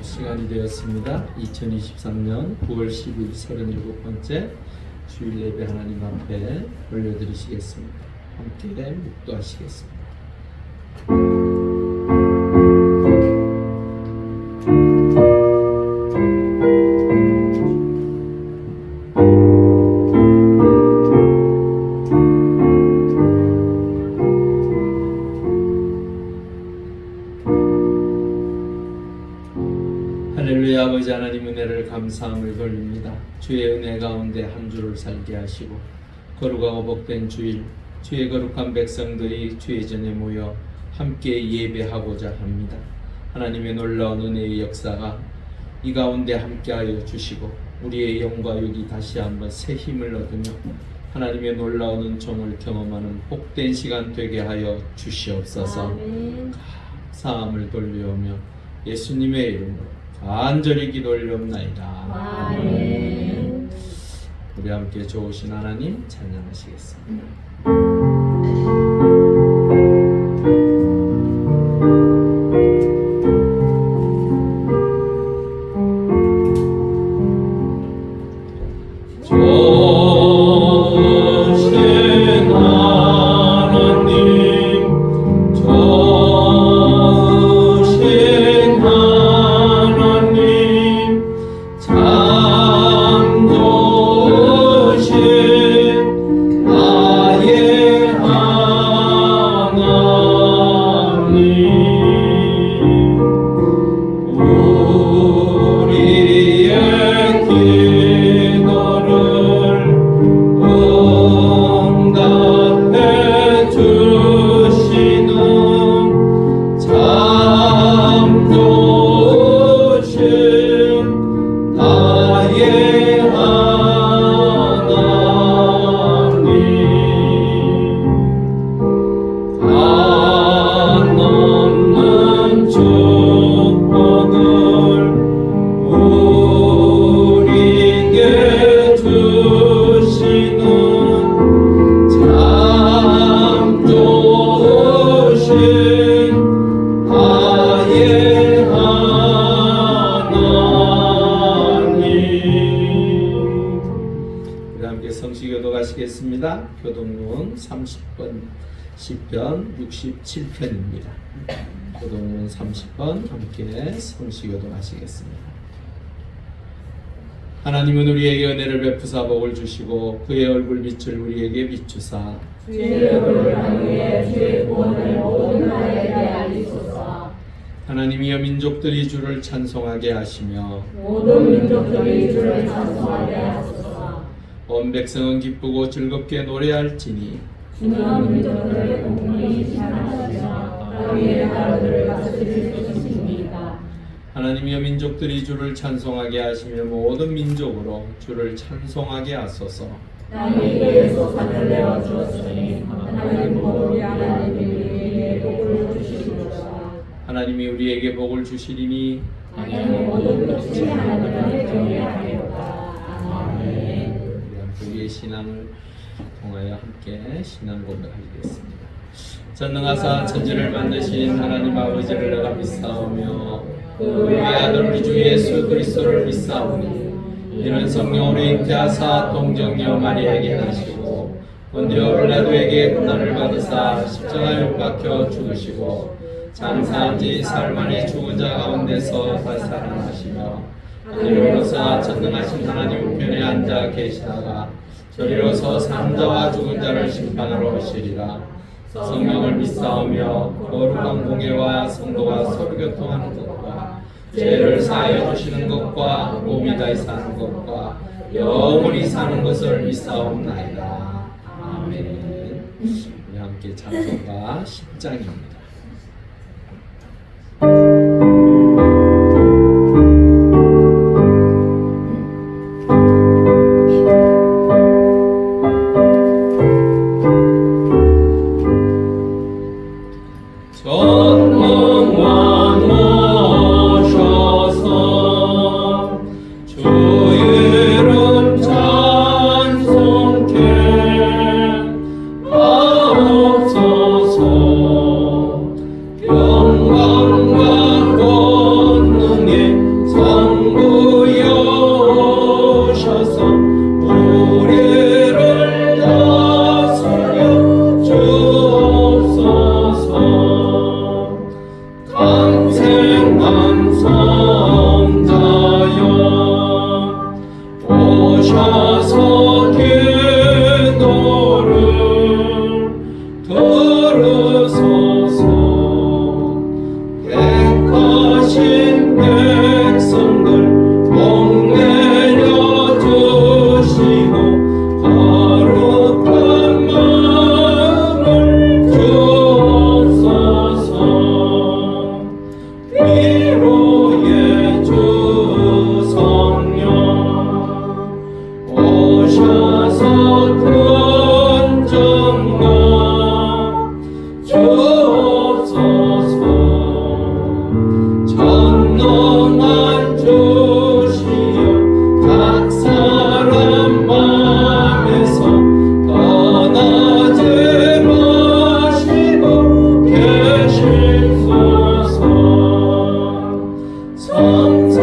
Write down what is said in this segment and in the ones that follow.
시간이 되었습니다. 2023년 9월 10일 37번째 주일 예배 하나님 앞에 올려드리시겠습니다. 함께 묵도하시겠습니다. 할렐루야. 아버지 하나님 은혜를 감사함을 돌립니다. 주의 은혜 가운데 한 주를 살게 하시고 거룩하고 복된 주일, 주의 거룩한 백성들이 주의 전에 모여 함께 예배하고자 합니다. 하나님의 놀라운 은혜의 역사가 이 가운데 함께하여 주시고 우리의 영과 육이 다시 한번 새 힘을 얻으며 하나님의 놀라운 은총을 경험하는 복된 시간 되게 하여 주시옵소서. 감사함을 돌려오며 예수님의 이름으로 간절히 기도 올리옵나이다. 아멘. 우리 함께 좋으신 하나님 찬양하시겠습니다. 교동문 30번 시편 67편입니다. 교동문 30번 함께 성시교도 하시겠습니다. 하나님은 우리에게 은혜를 베푸사 복을 주시고 그의 얼굴 빛을 우리에게 비추사 주의 얼굴을 향해 주의 구원을 모든 나라에게 알리소서. 하나님이여 민족들이 주를 찬송하게 하시며 모든 민족들이 주를 찬송하게 하소서. 온 백성은 기쁘고 즐겁게 노래할지니 주는 민족들의 공의를 찬양하시며 땅의 나라들을 다스릴 것이십니다. 하나님이여 민족들이 주를 찬송하게 하시며 모든 민족으로 주를 찬송하게 하소서. 땅에게 소산을 내어 주었으니 하나님 복을 하나님이 우리에게 복을 주시리로다. 하나님이 우리에게 복을 주시리니 하나님 모든 것이 하나님의 경외하리로다. 아멘. 우리의 신앙을 통하여 함께 신앙 고백하겠습니다. 전능하사 천지를 만드신 하나님 아버지를 내가 믿사오며 그의 아들 우리 주 예수 그리스도를 믿사오니 이는 성령으로 잉태하사 동정녀 마리아에게 나시고 본디오 빌라도에게 고난을 받으사 십자가에 못 박혀 죽으시고 장사한 지 사흘 만에 죽은 자 가운데서 다시 살아나시며 하늘에 오르사 전능하신 하나님 우편에 앉아 계시다가 저리로서 사는 자와 죽은 자를 심판하러 오시리라. 성령을 믿사오며 거룩한 공예와 성도가 서로 교통하는 것과 죄를 사하여 주시는 것과 몸이 다시 사는 것과 영원히 사는 것을 믿사옵나이다. 아멘. 우리 함께 찬송가 10장입니다. 주의 이름 찬송케 하옵소서. 우리를 다스려 주옵소서. 강생한 성자여 오셔서 기도를 들으소서. 택하신 백성들 복내려 주시고 거룩한 마음을 주옵소서. 위로의 주 성령 오셔서 근정나 주옵소서. 전능한 주시여 각 사람 마음에서 떠나지 마시고 계시소서. 삼삼이일체께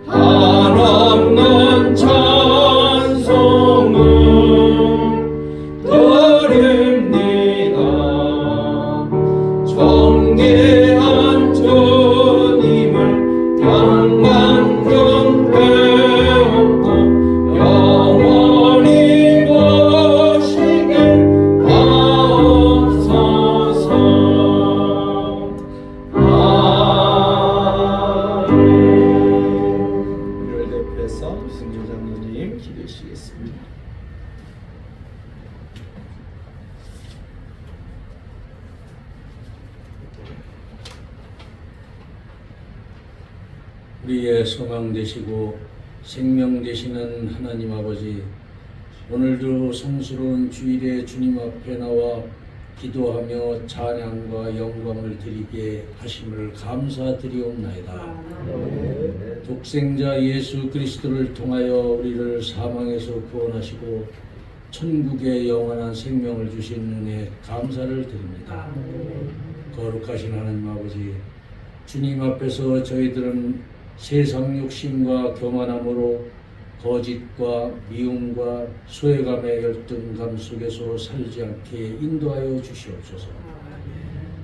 한없는 찬송을 드립니다. 존귀한 주님을 영광 경배하고 영원히 모시길 하옵소서. 아멘. 우리를 대표해서 승진 장로님 기도해 주시겠습니다. 우리의 소망 되시고 생명 되시는 하나님 아버지, 오늘도 성스러운 주일에 주님 앞에 나와 기도하며 찬양과 영광을 드리게 하심을 감사드리옵나이다. 독생자 예수 그리스도를 통하여 우리를 사망에서 구원하시고 천국의 영원한 생명을 주신 은혜 감사를 드립니다. 거룩하신 하나님 아버지, 주님 앞에서 저희들은 세상 욕심과 교만함으로 거짓과 미움과 소외감의 열등감 속에서 살지 않게 인도하여 주시옵소서.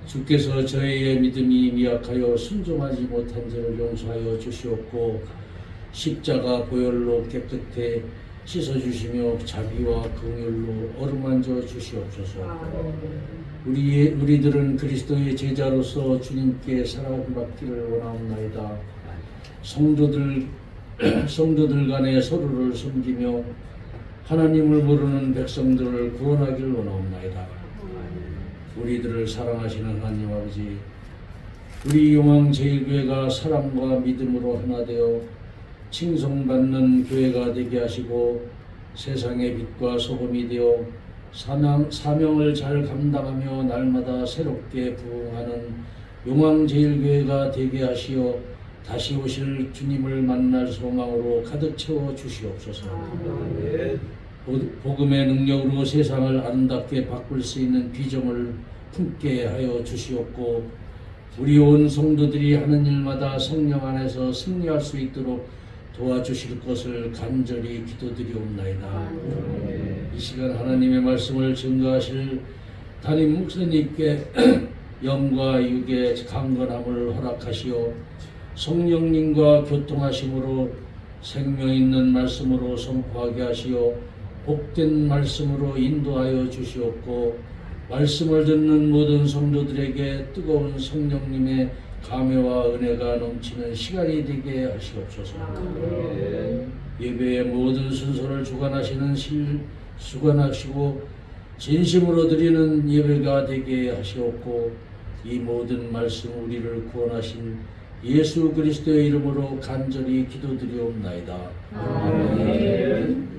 주께서 저희의 믿음이 미약하여 순종하지 못한 죄를 용서하여 주시옵고 십자가 보혈로 깨끗해 씻어주시며 자비와 긍휼로 어루만져 주시옵소서. 우리들은 그리스도의 제자로서 주님께 사랑받기를 원하옵나이다. 성도들 간에 서로를 섬기며 하나님을 모르는 백성들을 구원하기를 원하옵나이다. 우리들을 사랑하시는 하나님 아버지, 우리 용왕제일교회가 사랑과 믿음으로 하나 되어 칭송받는 교회가 되게 하시고 세상의 빛과 소금이 되어 사명을 잘 감당하며 날마다 새롭게 부흥하는 용왕제일교회가 되게 하시어 다시 오실 주님을 만날 소망으로 가득 채워 주시옵소서. 복음의 능력으로 세상을 아름답게 바꿀 수 있는 비전을 품게 하여 주시옵고 우리 온 성도들이 하는 일마다 성령 안에서 승리할 수 있도록 도와주실 것을 간절히 기도드리옵나이다. 이 시간 하나님의 말씀을 증거하실 담임 목사님께 영과 육의 강건함을 허락하시어 성령님과 교통하심으로 생명 있는 말씀으로 선포하게 하시어 복된 말씀으로 인도하여 주시옵고 말씀을 듣는 모든 성도들에게 뜨거운 성령님의 감회와 은혜가 넘치는 시간이 되게 하시옵소서. 예배의 모든 순서를 주관하시고 진심으로 드리는 예배가 되게 하시옵고 이 모든 말씀 우리를 구원하신 예수 그리스도의 이름으로 간절히 기도드리옵나이다. 아멘.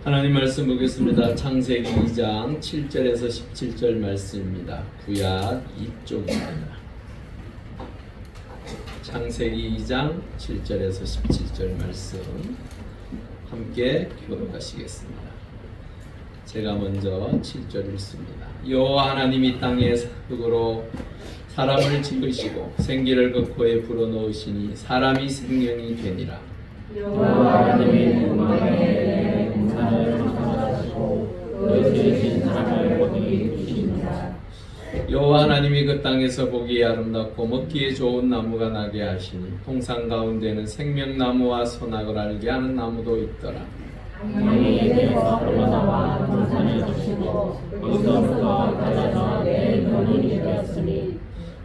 하나님 말씀 보겠습니다. 창세기 2장 7절에서 17절 말씀입니다. 구약 2쪽입니다. 창세기 2장 7절에서 17절 말씀 함께 교독하시겠습니다. 제가 먼저 7절 읽습니다. 여호와 하나님이 땅의 흙으로 사람을 지으시고 생기를 그 코에 불어넣으시니 사람이 생명이 되니라. 여호와 하나님이 공중에 공산을 창조하시고 그 지으신 사람을 거기 두시니라. 여호와 하나님이 그 땅에서 보기에 아름답고 먹기에 좋은 나무가 나게 하시니 동산 가운데는 생명나무와 선악을 알게 하는 나무도 있더라. 하나님이 에덴에서 끌어나와 동산을 두시고 거기서부터 갈라져 내 논인이 되었으니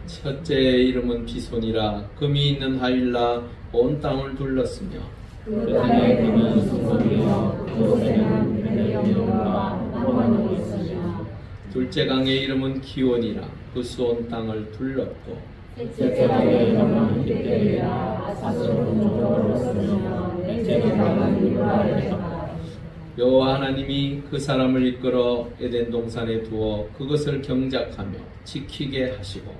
첫째의 이름은 비손이라. 금이 있는 하윌라 온 땅을 둘렀으며 그 땅의 금은 수송이요 그곳에는 백령용과 나무가 있으며 둘째 강의 이름은 기온이라. 그 수온 땅을 둘렀고 셋째 강의 이름은 깃들이라. 아사스로 종족으로 쓰며 넷째 강은 유라엘이라. 여호와 하나님이 그 사람을 이끌어 에덴 동산에 두어 그것을 경작하며 지키게 하시고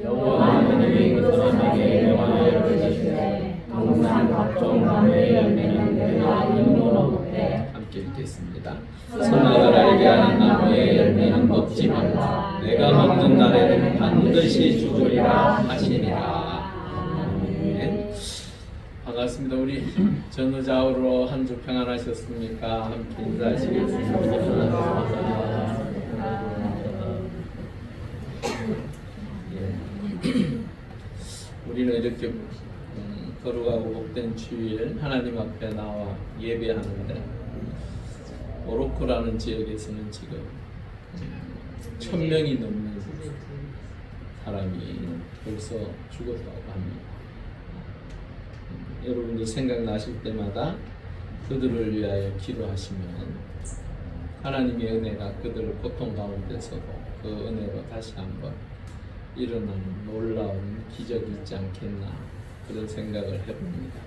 여호와 하나님이 그 사람에게 명하여 주시되 동산 각종 나무의 열매는 내가 인도로 먹되 함께 읽겠습니다. 선악을 알게 하는 나무의 열매는 먹지 말라. 내가 먹는 날에는 반드시 죽으리라 하시니라. 아멘. 반갑습니다. 우리 전우좌우로 한 주 평안하셨습니까? 함께 인사하시겠습니다. 우리는 이렇게 거룩하고 복된 주일 하나님 앞에 나와 예배하는데 모로코라는 지역에서는 지금 1000명이 넘는 사람이 벌써 죽었다고 합니다. 여러분들 생각나실 때마다 그들을 위하여 기도하시면 하나님의 은혜가 그들을 고통 가운데서도 그 은혜로 다시 한번 일어나는 놀라운 기적이 있지 않겠나 그런 생각을 해봅니다.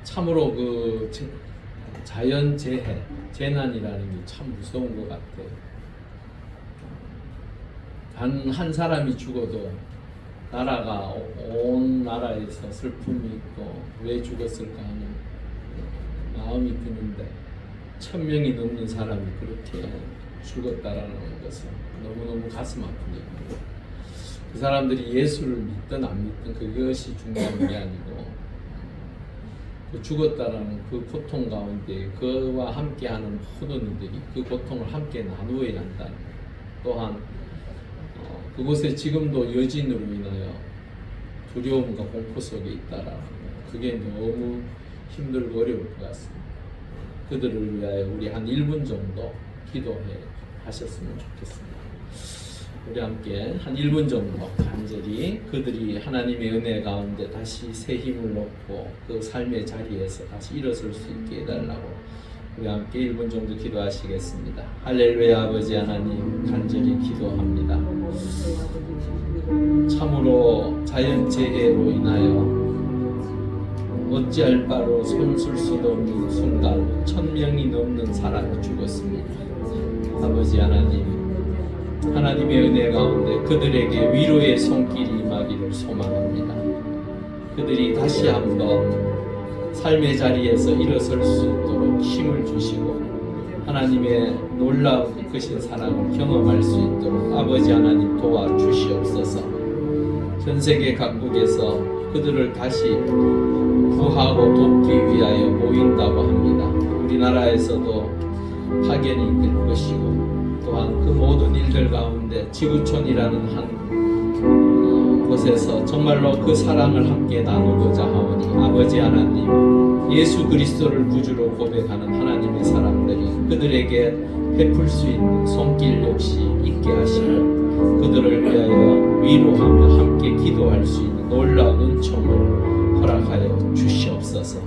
참으로 그 자연 재해, 재난이라는 게 참 무서운 것 같아요. 단 한 사람이 죽어도 나라가 온 나라에서 슬픔이 있고 왜 죽었을까 하는 마음이 드는데 1000명이 넘는 사람이 그렇게 죽었다라는 것은 너무너무 가슴 아픈 일입니다. 그 사람들이 예수를 믿든 안 믿든 그것이 중요한 게 아니고 그 죽었다라는 그 고통 가운데 그와 함께하는 모든 이들이 그 고통을 함께 나누어야 한다는 것. 또한 그곳에 지금도 여진으로 인하여 두려움과 공포 속에 있다라는 것. 그게 너무 힘들고 어려울 것 같습니다. 그들을 위하여 우리 한 1분 정도 기도해 하셨으면 좋겠습니다. 우리 함께 한 1분 정도 간절히 그들이 하나님의 은혜 가운데 다시 새 힘을 얻고 그 삶의 자리에서 다시 일어설 수 있게 해달라고 우리 함께 1분 정도 기도하시겠습니다. 할렐루야. 아버지 하나님 간절히 기도합니다. 참으로 자연재해로 인하여 어찌할 바로 손쓸 수도 없는 순간 1000명이 넘는 사람이 죽었습니다. 아버지 하나님, 하나님의 은혜 가운데 그들에게 위로의 손길이 임하기를 소망합니다. 그들이 다시 한번 삶의 자리에서 일어설 수 있도록 힘을 주시고 하나님의 놀라운 크신 사랑을 경험할 수 있도록 아버지 하나님 도와주시옵소서. 전 세계 각국에서 그들을 다시 구하고 돕기 위하여 모인다고 합니다. 우리나라에서도 파견이 될 것이고 또한 그 모든 일들 가운데 지구촌이라는 한 곳에서 정말로 그 사랑을 함께 나누고자 하오니 아버지 하나님, 예수 그리스도를 구주로 고백하는 하나님의 사람들이 그들에게 베풀 수 있는 손길 역시 있게 하시고 그들을 위하여 위로하며 함께 기도할 수 있는 놀라운 은총을 허락하여 주시옵소서.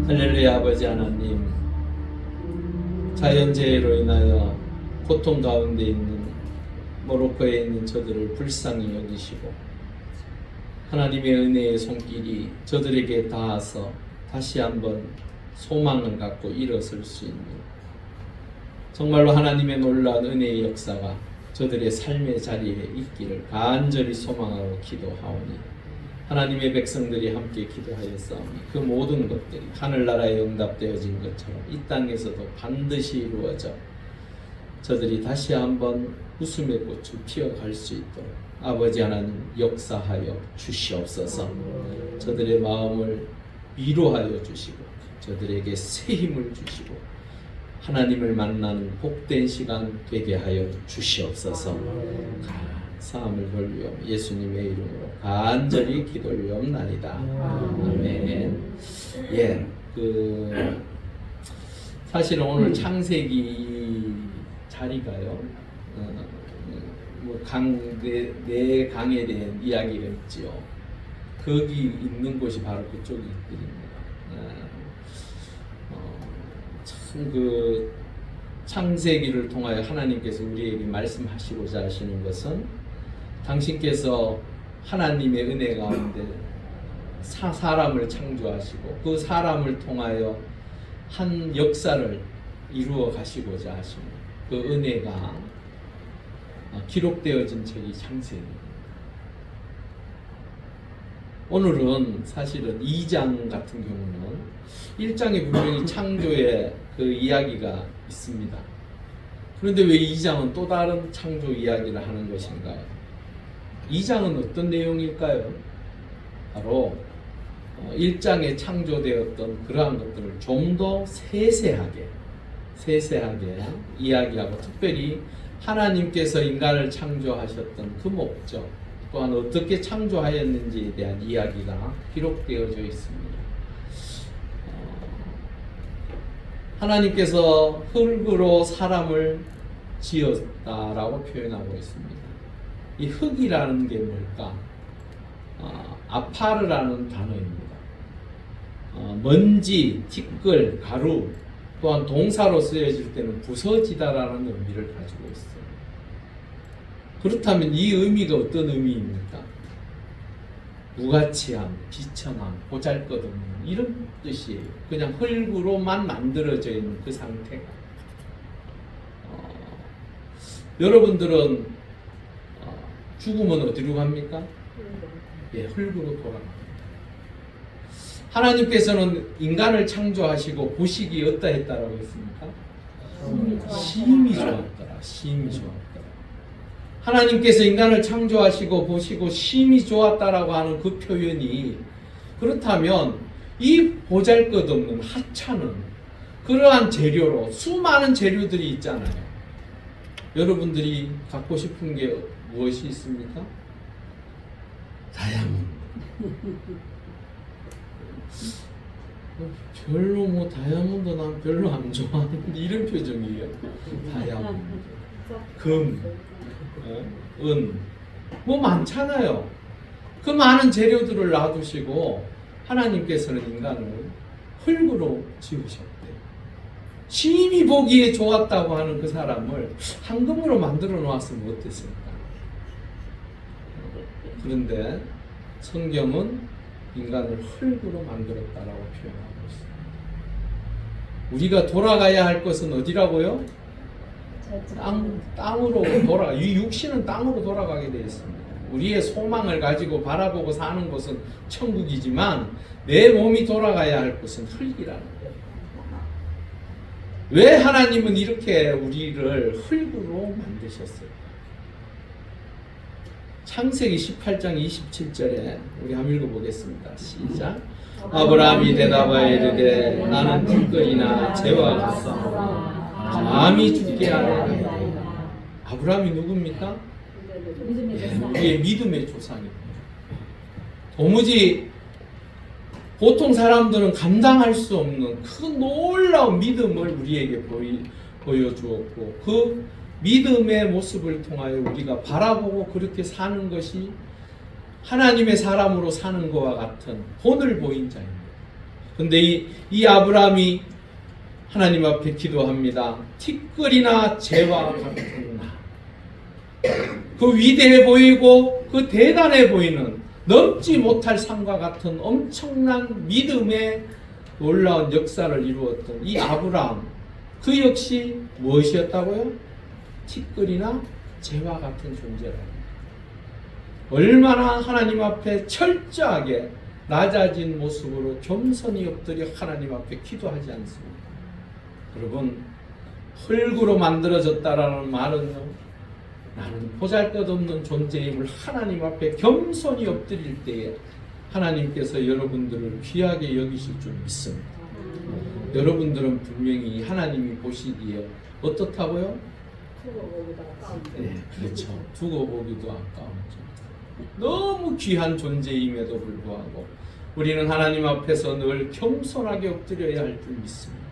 할렐루야. 아버지 하나님, 자연재해로 인하여 고통 가운데 있는 모로코에 있는 저들을 불쌍히 여기시고 하나님의 은혜의 손길이 저들에게 닿아서 다시 한번 소망을 갖고 일어설 수 있는 정말로 하나님의 놀라운 은혜의 역사가 저들의 삶의 자리에 있기를 간절히 소망하고 기도하오니 하나님의 백성들이 함께 기도하였사오니 그 모든 것들이 하늘나라에 응답되어진 것처럼 이 땅에서도 반드시 이루어져 저들이 다시 한번 웃음의 꽃을 피어갈 수 있도록 아버지 하나님 역사하여 주시옵소서. 저들의 마음을 위로하여 주시고 저들에게 새 힘을 주시고 하나님을 만나는 복된 시간 되게 하여 주시옵소서. 감사함을 돌리옵 예수님의 이름으로 간절히 기도 올리옵나이다. 아멘. 예, 사실은 오늘 창세기 자리가요. 네 강에 대한 이야기가 있지요. 거기 있는 곳이 바로 그쪽입니다. 참 창세기를 통하여 하나님께서 우리에게 말씀하시고자 하시는 것은 당신께서 하나님의 은혜 가운데 사람을 창조하시고 그 사람을 통하여 한 역사를 이루어 가시고자 하시는 그 은혜가 기록되어진 책이 창세기입니다. 오늘은 사실은 2장 같은 경우는 1장에 분명히 창조의 그 이야기가 있습니다. 그런데 왜 2장은 또 다른 창조 이야기를 하는 것인가요? 2장은 어떤 내용일까요? 바로 1장에 창조되었던 그러한 것들을 좀 더 세세하게 이야기하고 특별히 하나님께서 인간을 창조하셨던 그 목적 또한 어떻게 창조하였는지에 대한 이야기가 기록되어져 있습니다. 하나님께서 흙으로 사람을 지었다라고 표현하고 있습니다. 이 흙이라는 게 뭘까? 아파르라는 단어입니다. 먼지, 티끌, 가루 또한 동사로 쓰여질 때는 부서지다라는 의미를 가지고 있어요. 그렇다면 이 의미가 어떤 의미입니까? 무가치함, 비천함, 보잘것없는 이런 뜻이에요. 그냥 흙으로만 만들어져 있는 그 상태가. 여러분들은 죽으면 어디로 갑니까? 예, 흙으로 돌아갑니다. 하나님께서는 인간을 창조하시고 보시기 어떠했다라고 했습니까? 심히 좋았더라. 심히 좋았더라. 하나님께서 인간을 창조하시고 보시고 심히 좋았다라고 하는 그 표현이 그렇다면 이 보잘것없는 하찮은 그러한 재료로 수많은 재료들이 있잖아요. 여러분들이 갖고 싶은 게 무엇이 있습니까? 다이아몬드. 별로 다이아몬드 난 별로 안 좋아하는데 이런 표정이에요. 다이아몬드, 금, 은, 많잖아요. 그 많은 재료들을 놔두시고 하나님께서는 인간을 흙으로 지으셨대요. 심히 보기에 좋았다고 하는 그 사람을 황금으로 만들어 놓았으면 어땠을까? 그런데 성경은 인간을 흙으로 만들었다라고 표현하고 있습니다. 우리가 돌아가야 할 것은 어디라고요? 땅으로 이 육신은 땅으로 돌아가게 되어 있습니다. 우리의 소망을 가지고 바라보고 사는 곳은 천국이지만 내 몸이 돌아가야 할 곳은 흙이라는 거예요. 왜 하나님은 이렇게 우리를 흙으로 만드셨어요? 창세기 18장 27절에 우리 한번 읽어보겠습니다. 시작. 아브라함이 대답하여 이르되 나는 티끌이나 재와 같사오나 감히 죽게 하리라. 아브라함이 누굽니까? 우리의 믿음의 조상입니다. 도무지 보통 사람들은 감당할 수 없는 그 놀라운 믿음을 우리에게 보여주었고 그 믿음의 모습을 통하여 우리가 바라보고 그렇게 사는 것이 하나님의 사람으로 사는 것과 같은 본을 보인 자입니다. 그런데 이 아브라함이 하나님 앞에 기도합니다. 티끌이나 재와 같은 나. 그 위대해 보이고 그 대단해 보이는 넘지 못할 산과 같은 엄청난 믿음의 놀라운 역사를 이루었던 이 아브라함, 그 역시 무엇이었다고요? 티끌이나 재와 같은 존재라고. 얼마나 하나님 앞에 철저하게 낮아진 모습으로 겸손히 엎드려 하나님 앞에 기도하지 않습니까? 여러분, 흙으로 만들어졌다라는 말은요, 나는 보잘것없는 존재임을 하나님 앞에 겸손히 엎드릴 때에 하나님께서 여러분들을 귀하게 여기실 줄 믿습니다. 여러분들은 분명히 하나님이 보시기에 어떻다고요? 네, 그렇죠. 두고 보기도 아까웠죠. 너무 귀한 존재임에도 불구하고 우리는 하나님 앞에서 늘 겸손하게 엎드려야 할 줄 믿습니다.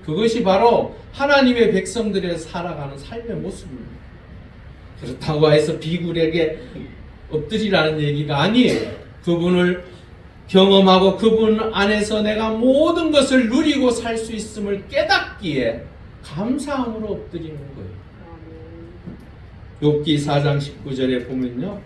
그것이 바로 하나님의 백성들의 살아가는 삶의 모습입니다. 그렇다고 해서 비굴에게 엎드리라는 얘기가 아니에요. 그분을 경험하고 그분 안에서 내가 모든 것을 누리고 살 수 있음을 깨닫기에 감사함으로 엎드리는 거예요. 욥기 4장 19절에 보면요,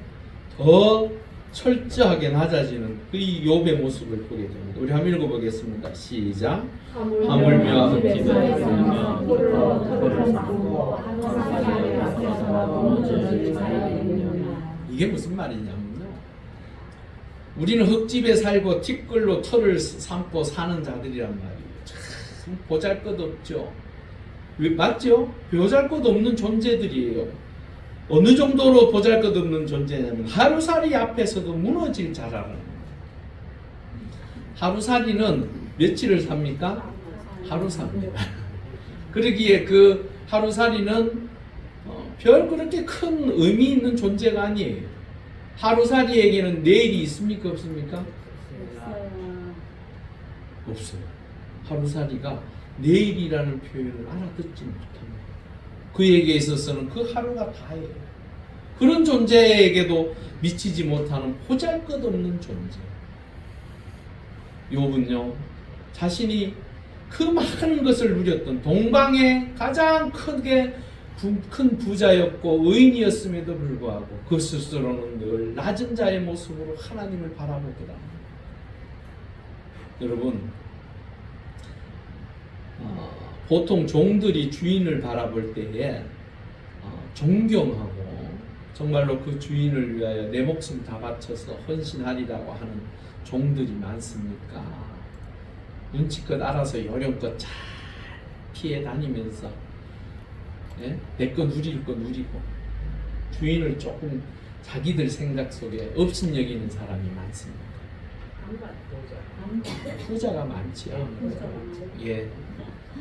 더 철저하게 낮아지는 그 욥의 모습을 보게 됩니다. 우리 한번 읽어보겠습니다. 시작. 하물며 흙기를 며 홀로 턱을 쌓고 하늘산에 앞에서 무너질 자에게는요. 이게 무슨 말이냐면요, 우리는 흙집에 살고 티끌로 털을 삼고 사는 자들이란 말이에요. 참 보잘것없죠. 맞죠? 보잘것없는 존재들이에요. 어느 정도로 보잘것없는 존재냐면 하루살이 앞에서도 무너질 자라는 거예요. 하루살이는 며칠을 삽니까? 하루 삽니다. 그러기에 그 하루살이는 별 그렇게 큰 의미 있는 존재가 아니에요. 하루살이에게는 내일이 있습니까? 없습니까? 없어요. 하루살이가 내일이라는 표현을 알아듣지 못합니다. 그에게 있어서는 그 하루가 다예요. 그런 존재에게도 미치지 못하는 보잘것없는 존재. 욥은요, 자신이 그 많은 것을 누렸던 동방의 가장 큰 부자였고 의인이었음에도 불구하고 그 스스로는 늘 낮은 자의 모습으로 하나님을 바라보더라. 여러분, 보통 종들이 주인을 바라볼 때에 존경하고 정말로 그 주인을 위하여 내 목숨 다 바쳐서 헌신하리라고 하는 종들이 많습니까? 눈치껏 알아서 요령껏 잘 피해 다니면서 내 거 누릴 거 누리고 주인을 조금 자기들 생각 속에 업신여기는 사람이 많습니다. 부자가 많지요. 예,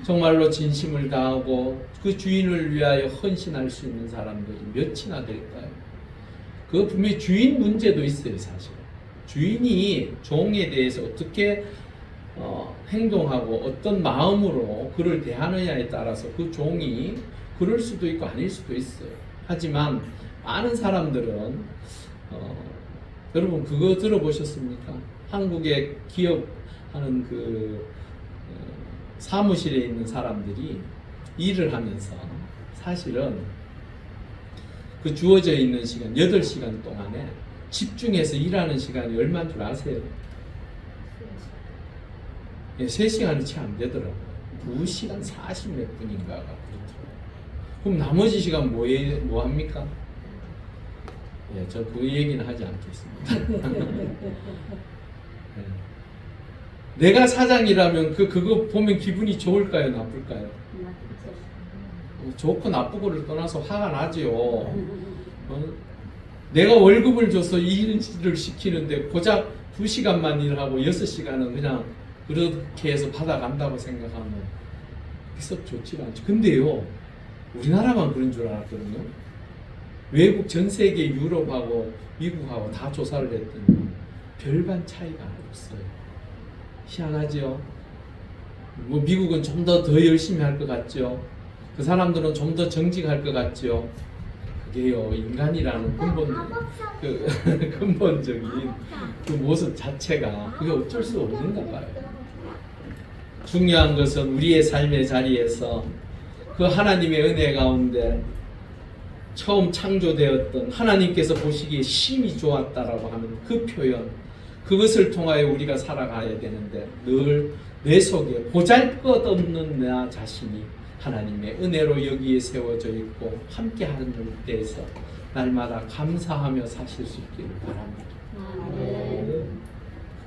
정말로 진심을 다하고 그 주인을 위하여 헌신할 수 있는 사람들이 몇이나 될까요? 그 분명히 주인 문제도 있어요. 사실 주인이 종에 대해서 어떻게 행동하고 어떤 마음으로 그를 대하느냐에 따라서 그 종이 그럴 수도 있고 아닐 수도 있어요. 하지만 많은 사람들은 여러분 그거 들어보셨습니까? 한국에 기업하는 그 사무실에 있는 사람들이 일을 하면서 사실은 그 주어져 있는 시간 8시간 동안에 집중해서 일하는 시간이 얼마인 줄 아세요? 3시간이 채 안 되더라고요. 2시간 40 몇 분인가가 그렇더라고요. 그럼 나머지 시간 뭐 합니까? 예, 저 그 얘기는 하지 않겠습니다. 네. 내가 사장이라면 그거 보면 기분이 좋을까요? 나쁠까요? 좋고 나쁘고를 떠나서 화가 나죠. 내가 월급을 줘서 일을 시키는데 고작 2시간만 일하고 6시간은 그냥 그렇게 해서 받아간다고 생각하면 썩 좋지가 않죠. 근데요, 우리나라만 그런 줄 알았거든요. 외국 전 세계 유럽하고 미국하고 다 조사를 했더니 별반 차이가 없어요. 희한하죠. 뭐 미국은 좀 더 열심히 할 것 같죠. 그 사람들은 좀 더 정직할 것 같죠. 그게요, 인간이라는 근본적인 그 모습 자체가 그게 어쩔 수 없는가 봐요. 중요한 것은 우리의 삶의 자리에서 그 하나님의 은혜 가운데 처음 창조되었던 하나님께서 보시기에 심히 좋았다라고 하는 그 표현, 그것을 통하여 우리가 살아가야 되는데 늘 내 속에 보잘것없는 나 자신이 하나님의 은혜로 여기에 세워져 있고 함께하는 데에서 날마다 감사하며 사실 수 있기를 바랍니다.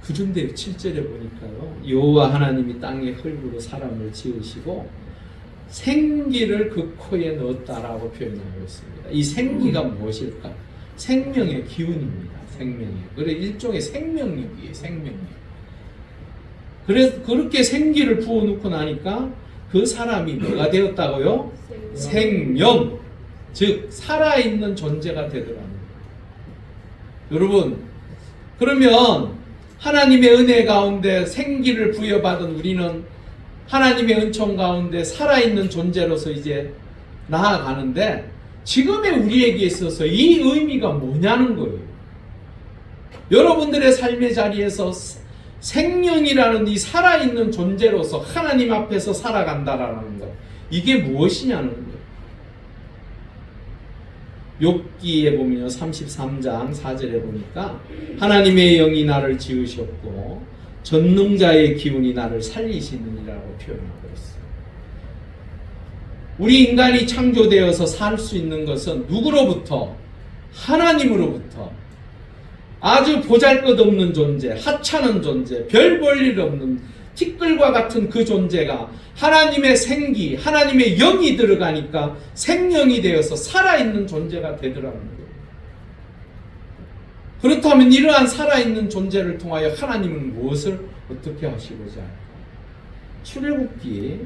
그런데 7절에 보니까요, 여호와 하나님이 땅에 흙으로 사람을 지으시고 생기를 그 코에 넣었다라고 표현하고 있습니다. 이 생기가 무엇일까? 생명의 기운입니다. 생명이. 그래 일종의 생명력이에요. 생명력. 그래서 그렇게 생기를 부어놓고 나니까 그 사람이 뭐가 되었다고요? 생명. 즉 살아있는 존재가 되더라는 거예요. 여러분, 그러면 하나님의 은혜 가운데 생기를 부여받은 우리는 하나님의 은총 가운데 살아있는 존재로서 이제 나아가는데, 지금의 우리에게 있어서 이 의미가 뭐냐는 거예요. 여러분들의 삶의 자리에서 생명이라는 이 살아있는 존재로서 하나님 앞에서 살아간다라는 것, 이게 무엇이냐는 거예요. 욥기에 보면요, 33장 4절에 보니까 하나님의 영이 나를 지으셨고 전능자의 기운이 나를 살리시느니라고 표현하고 있어요. 우리 인간이 창조되어서 살 수 있는 것은 누구로부터? 하나님으로부터. 아주 보잘것없는 존재, 하찮은 존재, 별 볼 일 없는 티끌과 같은 그 존재가 하나님의 생기, 하나님의 영이 들어가니까 생명이 되어서 살아있는 존재가 되더라는 거예요. 그렇다면 이러한 살아있는 존재를 통하여 하나님은 무엇을 어떻게 하시고자 할까? 출애굽기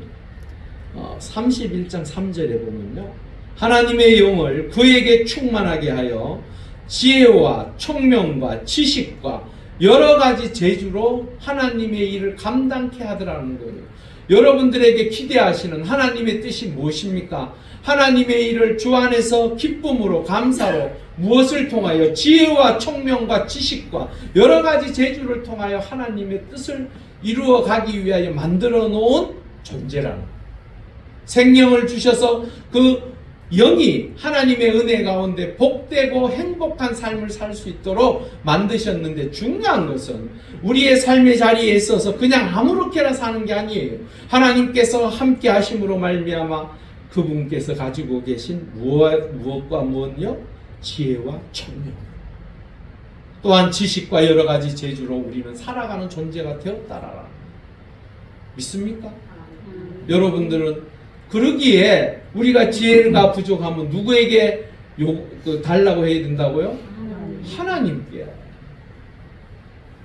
31장 3절에 보면요, 하나님의 영을 그에게 충만하게 하여 지혜와 총명과 지식과 여러 가지 재주로 하나님의 일을 감당케 하더라는 거예요. 여러분들에게 기대하시는 하나님의 뜻이 무엇입니까? 하나님의 일을 주 안에서 기쁨으로 감사로 무엇을 통하여? 지혜와 총명과 지식과 여러 가지 재주를 통하여 하나님의 뜻을 이루어 가기 위하여 만들어 놓은 존재라는 거예요. 생명을 주셔서 그 영이 하나님의 은혜 가운데 복되고 행복한 삶을 살 수 있도록 만드셨는데, 중요한 것은 우리의 삶의 자리에 있어서 그냥 아무렇게나 사는 게 아니에요. 하나님께서 함께 하심으로 말미암아 그분께서 가지고 계신 무엇과 무엇요? 지혜와 총명, 또한 지식과 여러 가지 재주로 우리는 살아가는 존재가 되었다라. 믿습니까? 여러분들은 그러기에 우리가 지혜가 부족하면 누구에게 달라고 해야 된다고요? 하나님께.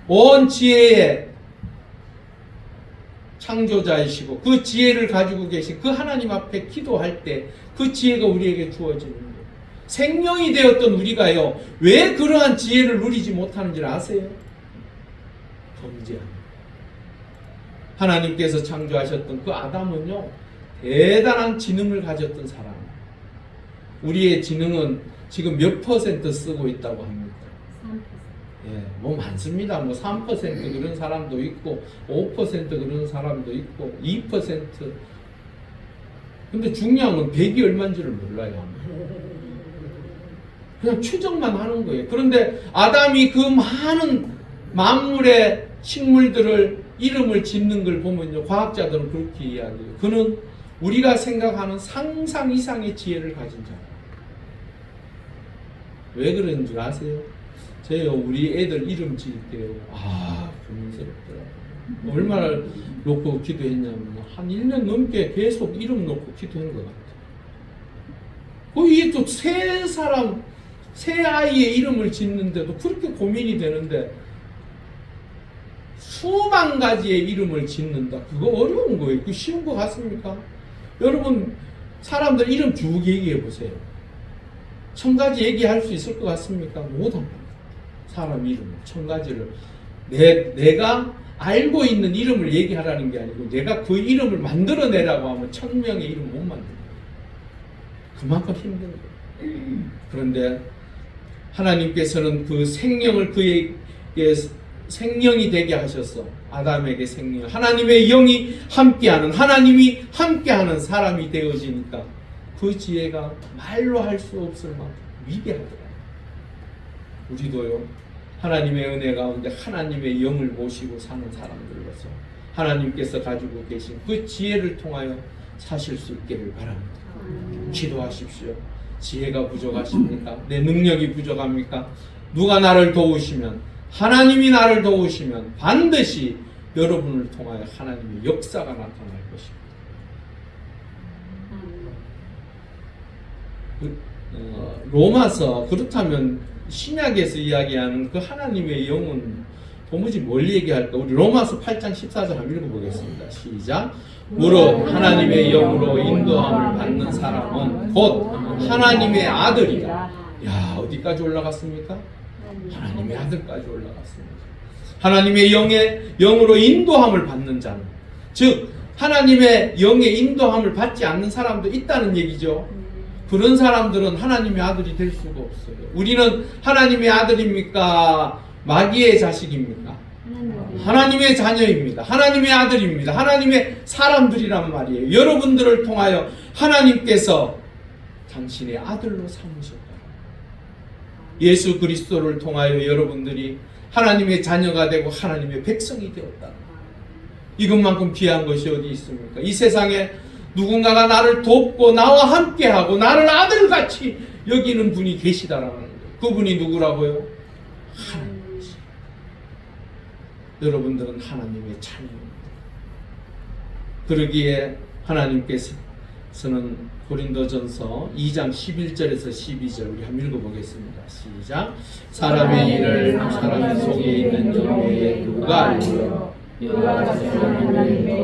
온 지혜의 창조자이시고 그 지혜를 가지고 계신 그 하나님 앞에 기도할 때 그 지혜가 우리에게 주어지는 거예요. 생명이 되었던 우리가요, 왜 그러한 지혜를 누리지 못하는지 아세요? 범죄합니다. 하나님께서 창조하셨던 그 아담은요, 대단한 지능을 가졌던 사람. 우리의 지능은 지금 몇 퍼센트 쓰고 있다고 합니까? 3%. 예, 뭐 많습니다. 뭐 3% 그런 사람도 있고 5% 그런 사람도 있고 2%. 근데 중요한 건 100이 얼마인지를 몰라요. 그냥 추정만 하는 거예요. 그런데 아담이 그 많은 만물의 식물들을 이름을 짓는 걸 보면요, 과학자들은 그렇게 이야기해요. 그는 우리가 생각하는 상상 이상의 지혜를 가진 자예요. 왜 그런 줄 아세요? 저요, 우리 애들 이름 지을 때요, 고민스럽더라고요. 얼마나 놓고 기도했냐면 한 1년 넘게 계속 이름 놓고 기도한 것 같아요. 이게 또 새 아이의 이름을 짓는데도 그렇게 고민이 되는데 수만 가지의 이름을 짓는다. 그거 어려운 거예요. 그거 쉬운 거 같습니까? 여러분, 사람들 이름 쭉 얘기해 보세요. 1000가지 얘기할 수 있을 것 같습니까? 못합니다. 사람 이름 1000가지를 내가 알고 있는 이름을 얘기하라는 게 아니고 내가 그 이름을 만들어내라고 하면 1000명의 이름 못 만들어요. 그만큼 힘든 거예요. 그런데 하나님께서는 그 생명을 그에게 생명이 되게 하셔서 아담에게 생명, 하나님의 영이 함께하는, 하나님이 함께하는 사람이 되어지니까 그 지혜가 말로 할 수 없을 만큼 위대하더라. 우리도요, 하나님의 은혜 가운데 하나님의 영을 모시고 사는 사람들로서 하나님께서 가지고 계신 그 지혜를 통하여 사실 수 있기를 바랍니다. 기도하십시오. 지혜가 부족하십니까? 내 능력이 부족합니까? 누가 나를 도우시면, 하나님이 나를 도우시면 반드시 여러분을 통하여 하나님의 역사가 나타날 것입니다. 로마서, 그렇다면 신약에서 이야기하는 그 하나님의 영은 도무지 뭘 얘기할까? 우리 로마서 8장 14절 한번 읽어보겠습니다. 시작. 무릇 하나님의 영으로 인도함을 받는 사람은 곧 하나님의 아들이다. 야, 어디까지 올라갔습니까? 하나님의 아들까지 올라갔습니다. 하나님의 영으로 인도함을 받는 자는, 즉 하나님의 영의 인도함을 받지 않는 사람도 있다는 얘기죠. 그런 사람들은 하나님의 아들이 될 수가 없어요. 우리는 하나님의 아들입니까? 마귀의 자식입니까? 하나님의 자녀입니다. 하나님의 아들입니다. 하나님의 사람들이란 말이에요. 여러분들을 통하여 하나님께서 당신의 아들로 삼으셨다. 예수 그리스도를 통하여 여러분들이 하나님의 자녀가 되고 하나님의 백성이 되었다. 이것만큼 귀한 것이 어디 있습니까? 이 세상에 누군가가 나를 돕고 나와 함께하고 나를 아들같이 여기는 분이 계시다라는 거예요. 그분이 누구라고요? 하나님이시. 여러분들은 하나님의 자녀입니다. 그러기에 하나님께서는 고린도전서 2장 11절에서 12절 우리 한번 읽어보겠습니다. 시작. 사람의 일을 사람 속에 있는 영 외에 누가 알리요? 이와 같이 하나님의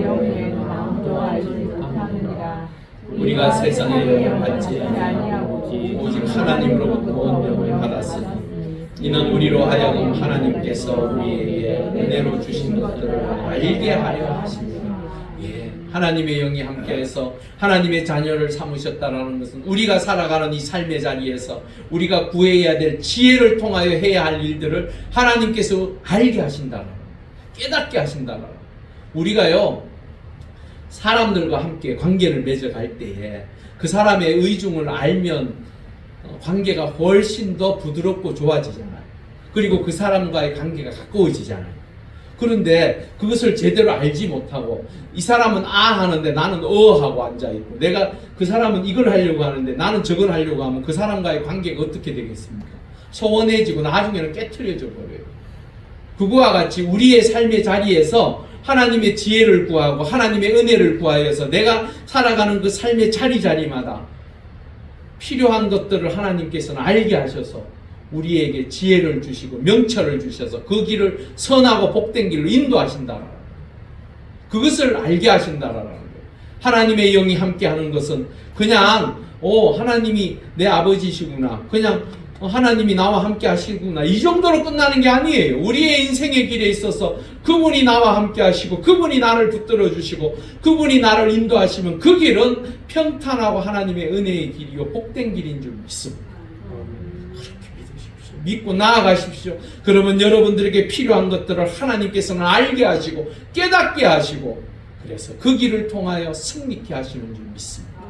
영의 아무도 알지 못하느니라. 우리가 세상의 영을 받지 아니하고 오직 하나님으로부터 영을 받았으니 이는 우리로 하여금 하나님께서 우리에게 은혜로 주신 것들을 알게 하려 하십니다. 예, 하나님의 영이 함께해서 하나님의 자녀를 삼으셨다라는 것은 우리가 살아가는 이 삶의 자리에서 우리가 구해야 될 지혜를 통하여 해야 할 일들을 하나님께서 알게 하신다는, 깨닫게 하신다는. 우리가요, 사람들과 함께 관계를 맺어갈 때에 그 사람의 의중을 알면 관계가 훨씬 더 부드럽고 좋아지잖아요. 그리고 그 사람과의 관계가 가까워지잖아요. 그런데 그것을 제대로 알지 못하고 이 사람은 아 하는데 나는 어 하고 앉아있고, 내가 그 사람은 이걸 하려고 하는데 나는 저걸 하려고 하면 그 사람과의 관계가 어떻게 되겠습니까? 소원해지고 나중에는 깨트려져 버려요. 그거와 같이 우리의 삶의 자리에서 하나님의 지혜를 구하고 하나님의 은혜를 구하여서 내가 살아가는 그 삶의 자리마다 필요한 것들을 하나님께서는 알게 하셔서 우리에게 지혜를 주시고 명철을 주셔서 그 길을 선하고 복된 길로 인도하신다. 그것을 알게 하신다라는 거예요. 하나님의 영이 함께하는 것은 그냥 하나님이 내 아버지시구나, 그냥 하나님이 나와 함께 하시구나, 이 정도로 끝나는 게 아니에요. 우리의 인생의 길에 있어서 그분이 나와 함께 하시고 그분이 나를 붙들어 주시고 그분이 나를 인도하시면 그 길은 평탄하고 하나님의 은혜의 길이요 복된 길인 줄 믿습니다. 그렇게 믿으십시오. 믿고 나아가십시오. 그러면 여러분들에게 필요한 것들을 하나님께서는 알게 하시고 깨닫게 하시고 그래서 그 길을 통하여 승리케 하시는 줄 믿습니다.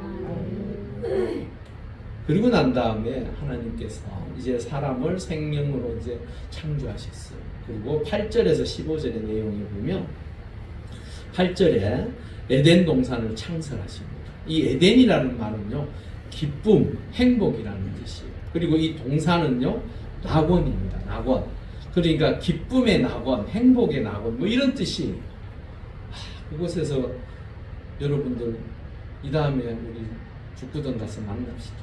그리고 난 다음에 하나님께서 이제 사람을 생명으로 이제 창조하셨어요. 그리고 8절에서 15절의 내용을 보면 8절에 에덴 동산을 창설하십니다. 이 에덴이라는 말은요, 기쁨, 행복이라는 뜻이에요. 그리고 이 동산은요, 낙원입니다. 낙원. 그러니까 기쁨의 낙원, 행복의 낙원, 뭐 이런 뜻이에요. 그곳에서 여러분들 이 다음에 우리 죽구던 가서 만납시다.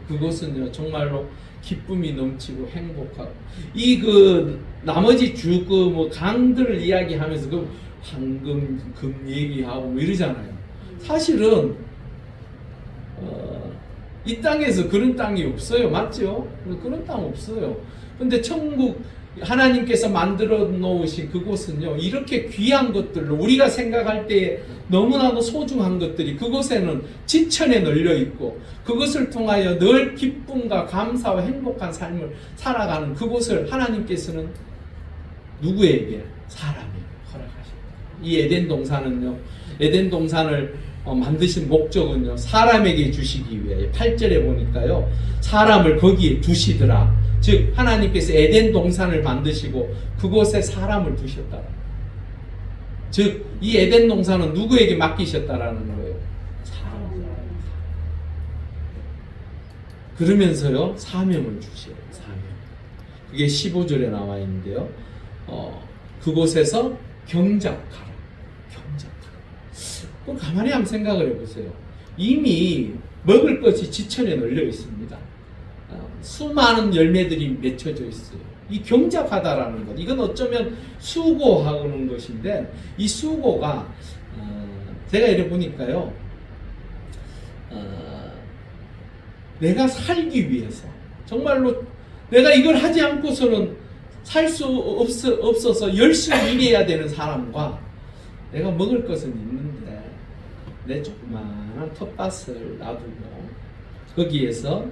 그곳은요 정말로 기쁨이 넘치고 행복하고 이 그 나머지 주 그 뭐 강들을 이야기하면서 그 황금 금 얘기하고 뭐 이러잖아요. 사실은 이 땅에서 그런 땅이 없어요. 맞죠? 그런 땅 없어요. 근데 천국 하나님께서 만들어 놓으신 그곳은요, 이렇게 귀한 것들로 우리가 생각할 때 너무나도 소중한 것들이 그곳에는 지천에 널려 있고 그것을 통하여 늘 기쁨과 감사와 행복한 삶을 살아가는 그곳을 하나님께서는 누구에게? 사람에게 허락하십니다. 이 에덴 동산은요, 에덴 동산을 만드신 목적은요, 사람에게 주시기 위해 8절에 보니까요, 사람을 거기에 두시더라. 즉 하나님께서 에덴 동산을 만드시고 그곳에 사람을 두셨다. 즉 이 에덴 동산은 누구에게 맡기셨다라는 거예요? 사람. 그러면서요 사명을 주셔요. 사명. 그게 15절에 나와 있는데요. 그곳에서 경작하라. 경작하라. 그럼 가만히 한번 생각을 해보세요. 이미 먹을 것이 지천에 널려 있습니다. 수많은 열매들이 맺혀져 있어요. 이 경작하다라는 것, 이건 어쩌면 수고하는 것인데, 이 수고가 제가 이래 보니까요, 내가 살기 위해서 정말로 내가 이걸 하지 않고서는 살 수 없어서 열심히 일해야 되는 사람과, 내가 먹을 것은 있는데 내 조그마한 텃밭을 놔두고 거기에서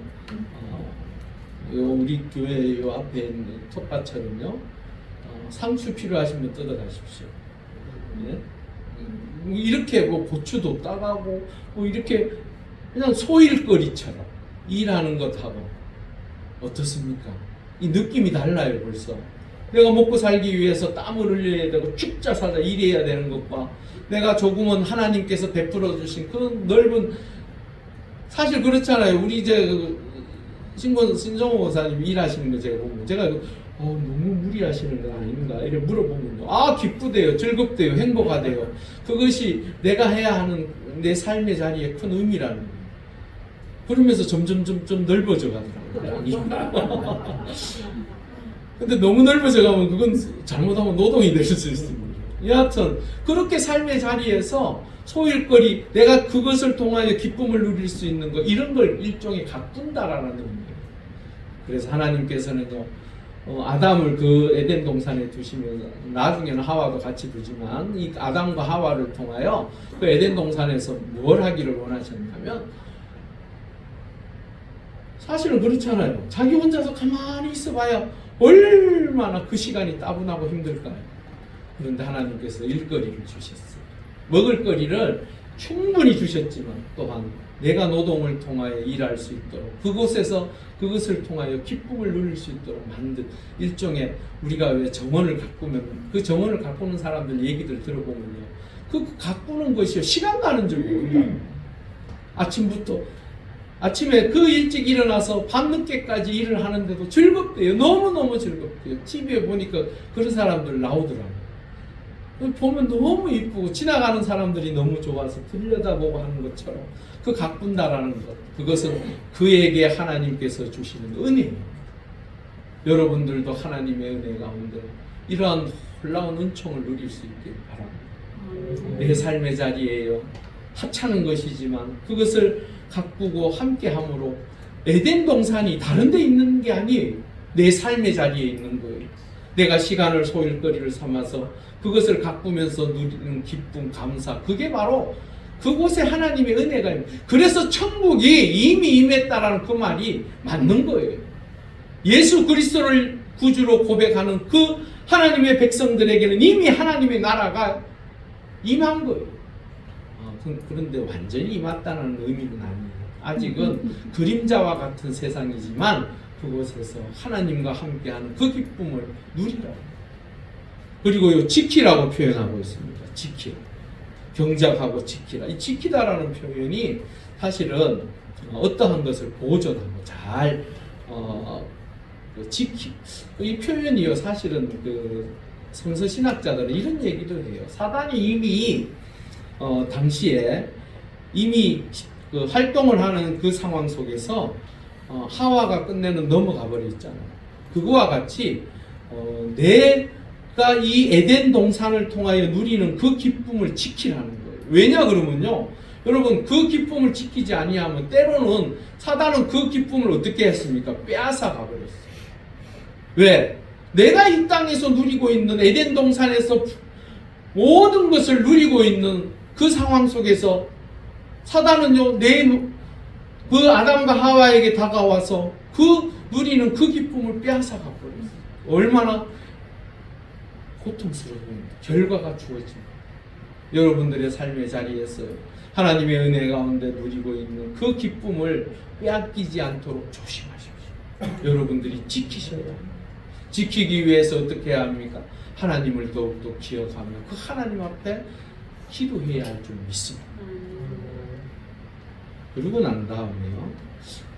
우리 교회 요 앞에 있는 텃밭처럼요, 상추 필요하시면 뜯어가십시오. 예? 이렇게 뭐 고추도 따가고 뭐 이렇게 그냥 소일거리처럼 일하는 것하고 어떻습니까? 이 느낌이 달라요. 벌써 내가 먹고 살기 위해서 땀을 흘려야 되고 죽자 사자 일해야 되는 것과, 내가 조금은 하나님께서 베풀어 주신 그 넓은, 사실 그렇잖아요. 우리 이제 신정호 목사님 일하시는 거 제가 보면, 제가 너무 무리하시는 거 아닌가 이렇게 물어보면요, 기쁘대요, 즐겁대요, 행복하대요. 그것이 내가 해야 하는 내 삶의 자리에 큰 의미라는 거예요. 그러면서 점점 좀 넓어져 가더라고요. 근데 너무 넓어져 가면 그건 잘못하면 노동이 될 수 있습니다. 여하튼 그렇게 삶의 자리에서 소일거리, 내가 그것을 통하여 기쁨을 누릴 수 있는 것, 이런 걸 일종의 가꾼다라는 의미예요. 그래서 하나님께서는요, 아담을 그 에덴 동산에 두시면서, 나중에는 하와도 같이 두지만 이 아담과 하와를 통하여 그 에덴 동산에서 뭘 하기를 원하셨냐면, 사실은 그렇잖아요. 자기 혼자서 가만히 있어봐야 얼마나 그 시간이 따분하고 힘들까요? 그런데 하나님께서 일거리를 주셨어요. 먹을거리를 충분히 주셨지만 또한 내가 노동을 통하여 일할 수 있도록, 그곳에서 그것을 통하여 기쁨을 누릴 수 있도록 만든 일종의, 우리가 왜 정원을 가꾸면 그 정원을 가꾸는 사람들 얘기들 들어보면요, 그 가꾸는 것이요 시간 가는 줄 몰라요. 아침에 그 일찍 일어나서 밤늦게까지 일을 하는데도 즐겁대요. 너무너무 즐겁대요. TV에 보니까 그런 사람들 나오더라고요. 보면 너무 이쁘고, 지나가는 사람들이 너무 좋아서 들여다보고 하는 것처럼 그 가꾼다라는 것, 그것은 그에게 하나님께서 주시는 은혜예요. 여러분들도 하나님의 은혜 가운데 이러한 놀라운 은총을 누릴 수 있길 바랍니다. 내 삶의 자리에요, 하찮은 것이지만 그것을 가꾸고 함께함으로 에덴 동산이 다른 데 있는 게 아니에요. 내 삶의 자리에 있는 거예요. 내가 시간을 소일거리를 삼아서 그것을 가꾸면서 누리는 기쁨, 감사, 그게 바로 그곳에 하나님의 은혜가 있는. 그래서 천국이 이미 임했다라는 그 말이 맞는 거예요. 예수 그리스도를 구주로 고백하는 그 하나님의 백성들에게는 이미 하나님의 나라가 임한 거예요. 그런데 완전히 임했다는 의미는 아니에요. 아직은 그림자와 같은 세상이지만 그곳에서 하나님과 함께하는 그 기쁨을 누리라고. 그리고 지키라고 표현하고 있습니다. 지키라. 경작하고 지키라. 이 지키다라는 표현이 사실은 어떠한 것을 보존하고 잘 이 표현이요, 사실은 그 성서 신학자들은 이런 얘기도 해요. 사단이 이미 당시에 이미 그 활동을 하는 그 상황 속에서 하와가 끝내는 넘어가 버렸잖아요. 그거와 같이 내가 이 에덴 동산을 통하여 누리는 그 기쁨을 지키라는 거예요. 왜냐 그러면요, 여러분, 그 기쁨을 지키지 아니하면 때로는 사단은 그 기쁨을 어떻게 했습니까? 빼앗아 가버렸어요. 왜? 내가 이 땅에서 누리고 있는 에덴 동산에서 모든 것을 누리고 있는 그 상황 속에서 사단은요, 그 아담과 하와에게 다가와서 그 누리는 그 기쁨을 빼앗아 가버렸어요. 얼마나 고통스러운 결과가 주어집니다. 여러분들의 삶의 자리에서 하나님의 은혜 가운데 누리고 있는 그 기쁨을 빼앗기지 않도록 조심하십시오. 여러분들이 지키셔야 합니다. 지키기 위해서 어떻게 해야 합니까? 하나님을 더욱더 기억하며 그 하나님 앞에 기도해야 할 줄 믿습니다. 그러고 난 다음에요,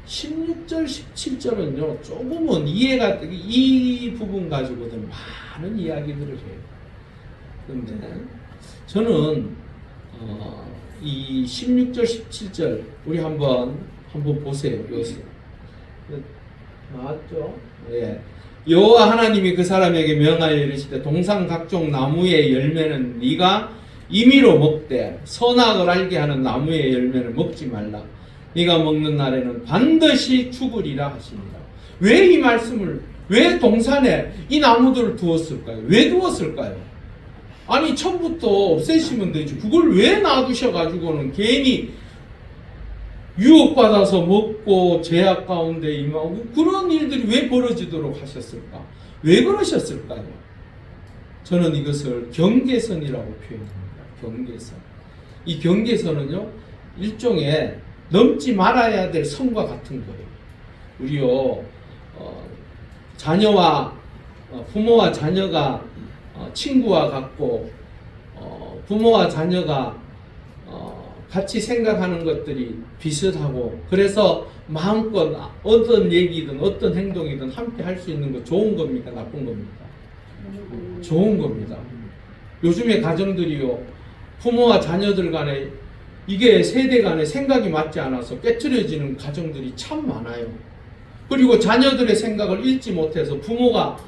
16절, 17절은요 조금은 이해가, 이 부분 가지고는 많은 이야기들을 해요. 그런데 저는 이 16절, 17절 우리 한번 보세요. 여기서 나왔죠? 예. 여호와 하나님이 그 사람에게 명하여 이르시되 동산 각종 나무의 열매는 네가 임의로 먹되 선악을 알게 하는 나무의 열매는 먹지 말라. 네가 먹는 날에는 반드시 죽으리라 하십니다. 왜 이 말씀을, 왜 동산에 이 나무들을 두었을까요? 왜 두었을까요? 아니 처음부터 없애시면 되지. 그걸 왜 놔두셔가지고는 괜히 유혹받아서 먹고 죄악 가운데 임하고 그런 일들이 왜 벌어지도록 하셨을까? 왜 그러셨을까요? 저는 이것을 경계선이라고 표현합니다. 경계선. 이 경계선은요 일종의 넘지 말아야 될 선과 같은 거예요. 우리요 자녀와 부모와 자녀가 친구와 같고 부모와 자녀가 같이 생각하는 것들이 비슷하고 그래서 마음껏 어떤 얘기든 어떤 행동이든 함께 할 수 있는 거 좋은 겁니까? 나쁜 겁니까? 좋은 겁니다. 요즘의 가정들이요 부모와 자녀들 간에 이게 세대 간에 생각이 맞지 않아서 깨트려지는 가정들이 참 많아요. 그리고 자녀들의 생각을 읽지 못해서 부모가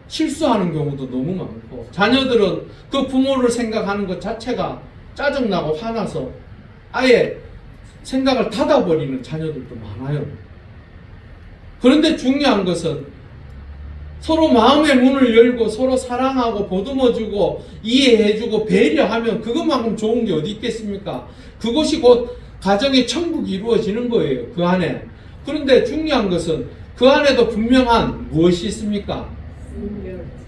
실수하는 경우도 너무 많고 자녀들은 그 부모를 생각하는 것 자체가 짜증나고 화나서 아예 생각을 닫아버리는 자녀들도 많아요. 그런데 중요한 것은 서로 마음의 문을 열고 서로 사랑하고 보듬어주고 이해해주고 배려하면 그것만큼 좋은 게 어디 있겠습니까? 그것이 곧 가정의 천국이 이루어지는 거예요. 그 안에. 그런데 중요한 것은 그 안에도 분명한 무엇이 있습니까?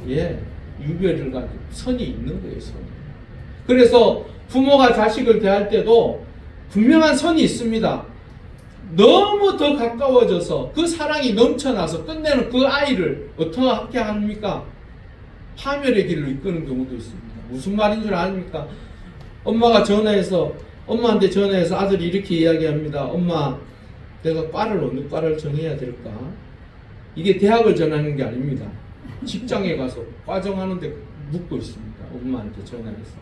예, 유별을 가지고 선이 있는 거예요. 선이. 그래서 부모가 자식을 대할 때도 분명한 선이 있습니다. 너무 더 가까워져서 그 사랑이 넘쳐나서 끝내는 그 아이를 어떻게 합니까? 파멸의 길로 이끄는 경우도 있습니다. 무슨 말인 줄 아십니까? 엄마한테 전화해서 아들이 이렇게 이야기합니다. 엄마, 내가 과를 어느 과를 정해야 될까? 이게 대학을 전하는 게 아닙니다. 직장에 가서 과 정하는데 묻고 있습니다. 엄마한테 전화해서.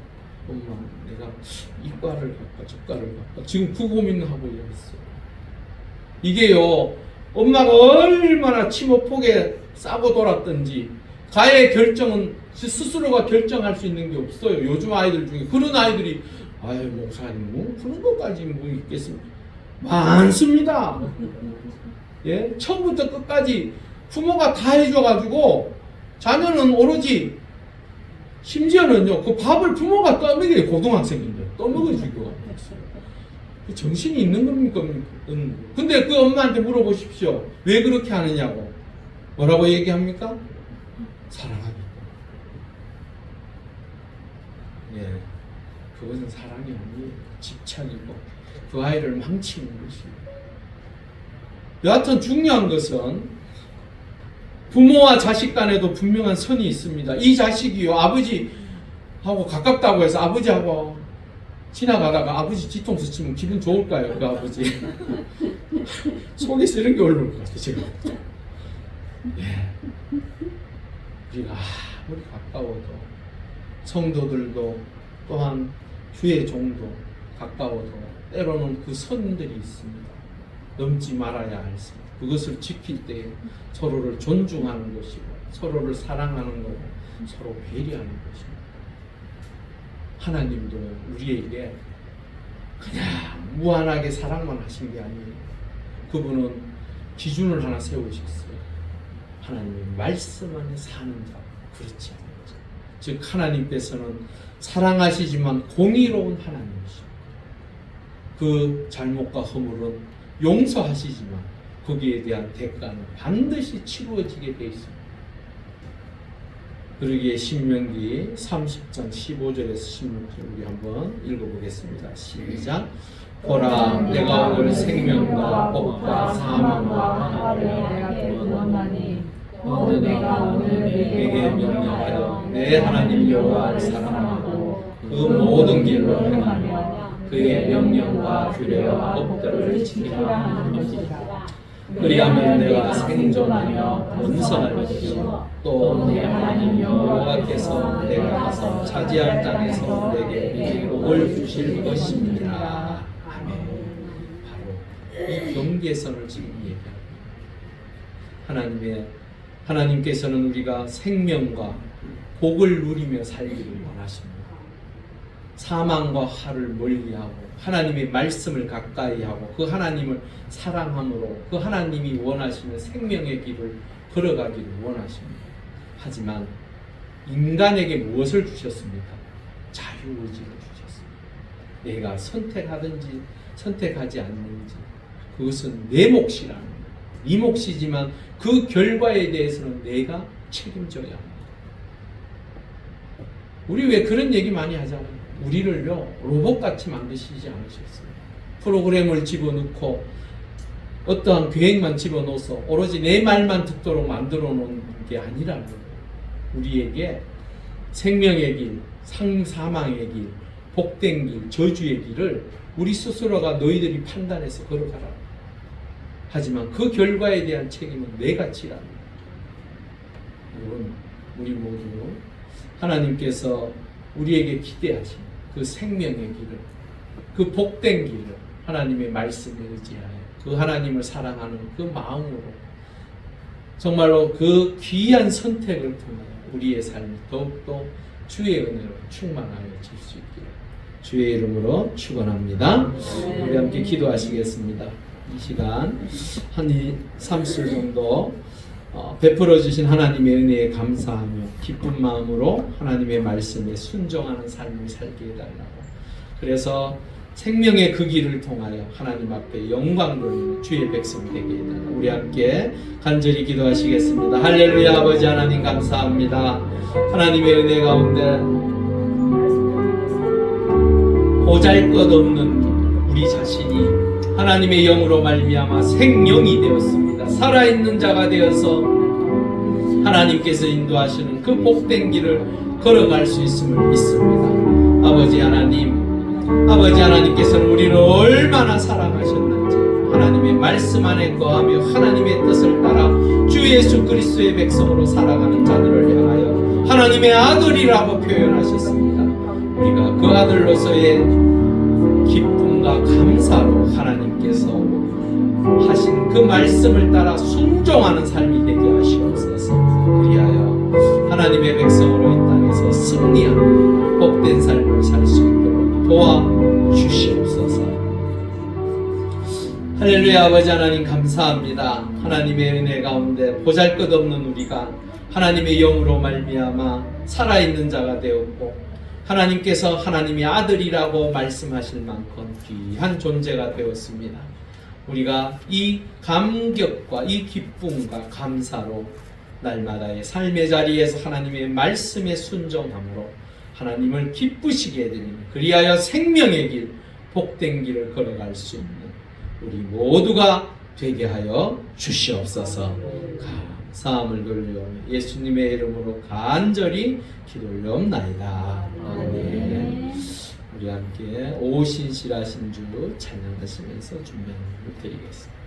엄마, 내가 이 과를 갈까 저 과를 갈까 지금 그 고민하고 있어요. 이게요 엄마가 얼마나 치모폭에 싸고 돌았든지 가의 결정은 스스로가 결정할 수 있는 게 없어요. 요즘 아이들 중에 그런 아이들이 아유 목사님 뭐 그런 것까지 뭐 있겠습니까? 많습니다. 예, 처음부터 끝까지 부모가 다 해줘가지고 자녀는 오로지 심지어는요 그 밥을 부모가 떠먹여요. 고등학생인데 떠먹여주고 정신이 있는 겁니까? 근데 그 엄마한테 물어보십시오. 왜 그렇게 하느냐고. 뭐라고 얘기합니까? 사랑하니까. 예, 그것은 사랑이 아니에요. 집착이고 그 아이를 망치는 것입니다. 여하튼 중요한 것은 부모와 자식 간에도 분명한 선이 있습니다. 이 자식이요 아버지하고 가깝다고 해서 아버지하고 지나가다가 아버지 뒤통수 치면 기분 좋을까요? 그 아버지 속에서 이런 게 올라올 것 같아요. 지금 예. 우리가 아무리 가까워도 성도들도 또한 주의 종도 가까워도 때로는 그 선들이 있습니다. 넘지 말아야 할 선. 그것을 지킬 때 서로를 존중하는 것이고 서로를 사랑하는 거고 서로 배려하는 것입니다. 하나님도 우리에게 그냥 무한하게 사랑만 하신 게 아니에요. 그분은 기준을 하나 세우셨어요. 하나님의 말씀 안에 사는 자, 그렇지 않은 자. 즉 하나님께서는 사랑하시지만 공의로운 하나님이시고 그 잘못과 허물은 용서하시지만 거기에 대한 대가는 반드시 치루어지게 되어 있습니다. 그러기에 신명기 30장 15절에서 16절 우리 한번 읽어보겠습니다. 시작. 보라, 내가 오늘 생명과 복과 사망과 화를 내게 구원하니 모두 내가 오늘 내게 명령하여 내 하나님 여호와를 사랑하고 그 모든 길로 행하며 그의 명령과 규례와 법들을 지키라 하는 것이다. 그리하면 내가 생존하며 번성할 것이요 또 내 하나님 여호와께서 내가 가서 차지할 땅에서 내게 복을 주실 것입니다. 아멘. 바로 이 경계선을 지금 얘기합니다. 하나님께서는 우리가 생명과 복을 누리며 살기를 원하십니다. 사망과 화를 멀리하고 하나님의 말씀을 가까이 하고 그 하나님을 사랑함으로 그 하나님이 원하시는 생명의 길을 걸어가기를 원하십니다. 하지만 인간에게 무엇을 주셨습니까? 자유의지를 주셨습니다. 내가 선택하든지 선택하지 않는지 그것은 내 몫이라는 거예요. 네 몫이지만 그 결과에 대해서는 내가 책임져야 합니다. 우리 왜 그런 얘기 많이 하잖아요. 우리를요 로봇같이 만드시지 않으셨어요. 프로그램을 집어넣고 어떠한 계획만 집어넣어서 오로지 내 말만 듣도록 만들어 놓은 게 아니라는 거예요. 우리에게 생명의 길, 사망의 길, 복된 길, 저주의 길을 우리 스스로가 너희들이 판단해서 걸어가라. 하지만 그 결과에 대한 책임은 내가 지라는 거예요. 여러분, 우리 모두 하나님께서 우리에게 기대하신 그 생명의 길을, 그 복된 길을 하나님의 말씀에 의지하여 그 하나님을 사랑하는 그 마음으로 정말로 그 귀한 선택을 통하여 우리의 삶이 더욱더 주의 은혜로 충만하여 질 수 있기를 주의 이름으로 축원합니다. 우리 함께 기도하시겠습니다. 이 시간 한 30분 정도 베풀어 주신 하나님의 은혜에 감사하며 기쁜 마음으로 하나님의 말씀에 순종하는 삶을 살게 해달라고, 그래서 생명의 그 길을 통하여 하나님 앞에 영광 돌리는 주의 백성 되게 해달라고 우리 함께 간절히 기도하시겠습니다. 할렐루야. 아버지 하나님 감사합니다. 하나님의 은혜 가운데 보잘것없는 우리 자신이 하나님의 영으로 말미암아 생명이 되었습니다. 살아있는 자가 되어서 하나님께서 인도하시는 그 복된 길을 걸어갈 수 있음을 믿습니다. 아버지 하나님께서는 우리를 얼마나 사랑하셨는지 하나님의 말씀 안에 거하며 하나님의 뜻을 따라 주 예수 그리스도의 백성으로 살아가는 자들을 향하여 하나님의 아들이라고 표현하셨습니다. 우리가 그 아들로서의 기쁨과 감사로 하나님께서 하신 그 말씀을 따라 순종하는 삶이 되게 하시옵소서. 그리하여 하나님의 백성으로 이 땅에서 승리하는 복된 삶을 살 수 있도록 도와주시옵소서. 할렐루야. 아버지 하나님 감사합니다. 하나님의 은혜 가운데 보잘것없는 우리가 하나님의 영으로 말미암아 살아있는 자가 되었고 하나님께서 하나님의 아들이라고 말씀하실 만큼 귀한 존재가 되었습니다. 우리가 이 감격과 이 기쁨과 감사로 날마다의 삶의 자리에서 하나님의 말씀에 순종함으로 하나님을 기쁘시게 해드리는, 그리하여 생명의 길, 복된 길을 걸어갈 수 있는 우리 모두가 되게 하여 주시옵소서. 감사함을 돌려 예수님의 이름으로 간절히 기도 올려옵나이다. 아멘. 우리 함께 오신실하신 주 찬양하시면서 준비를 드리겠습니다.